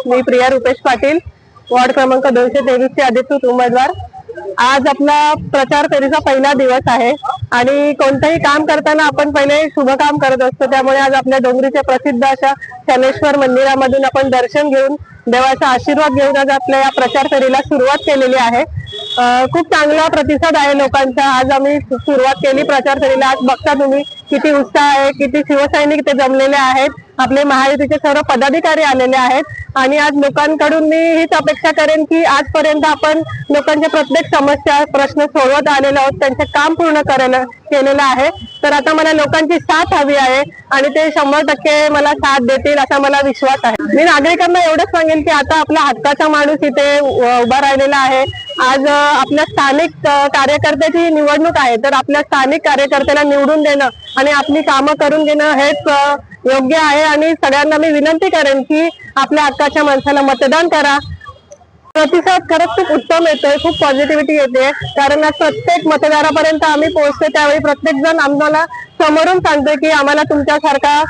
मी Priya Rupesh Patil, ward क्रमांक 223 चे अधिकृत उमेदवार। आज आपला प्रचार फेरीचा पहिला दिवस आहे आणि कोणतेही काम करताना आपण पहिले शुभ काम करत असतो। त्यामुळे आज आपल्या डोंगरीच्या प्रसिद्ध अशा शनेश्वर मंदिरामधून आपण दर्शन घेऊन देवाचा आशीर्वाद घेऊन आज आपल्या या प्रचार फेरीला सुरुवात केलेली आहे। खूप चांगला प्रतिसाद आहे लोकांचा। आज आम्ही सुरुवात केली प्रचार फेरीला। आज बघता तुम्ही किती उत्साह आहे, किती शिवसैनिक ते जमलेले आहेत, आपले महायुतीचे सर्व पदाधिकारी आलेले आहेत आणि आज लोकांकडून मी हीच अपेक्षा करेन की आजपर्यंत आपण लोकांच्या प्रत्येक समस्या प्रश्न सोडवत आलेलो आहोत, त्यांचे काम पूर्ण केलेलं आहे। तर आता मला लोकांची साथ हवी आहे आणि ते 100% मला साथ देतील असा मला विश्वास आहे। मी नागरिकांना एवढंच सांगेन की आता आपला हक्काचा माणूस इथे उभा राहिलेला आहे। आज आपल्या स्थानिक कार्यकर्त्याची निवडणूक आहे, तर आपल्या स्थानिक कार्यकर्त्याला निवडून देणं आणि आपली कामं करून घेणं हेच योग्य आहे आणि सगळ्यांना मी विनंती करेन की आपल्या हक्काच्या माणसाला मतदान करा। प्रतिसाद खरंच खूप उत्तम येतोय, खूप पॉझिटिव्हिटी येते, कारण आज प्रत्येक मतदारापर्यंत आम्ही पोहोचतो त्यावेळी प्रत्येक जण आम्हाला समोरून सांगतोय की आम्हाला तुमच्यासारखा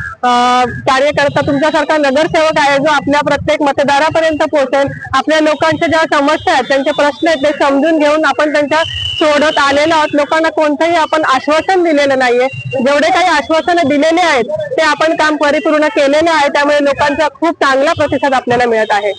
कार्यकर्ता, तुमच्यासारखा नगरसेवक आहे जो आपल्या प्रत्येक मतदारापर्यंत पोहोचेल। आपल्या लोकांच्या ज्या समस्या आहेत, त्यांचे प्रश्न आहेत, ते समजून घेऊन आपण त्यांच्या सोडत आलेलो आहोत। लोकांना कोणतंही आपण आश्वासन दिलेलं नाहीये, जेवढे काही आश्वासनं दिलेले आहेत ते आपण काम परिपूर्ण केलेले आहे, त्यामुळे लोकांचा खूप चांगला प्रतिसाद आपल्याला मिळत आहे।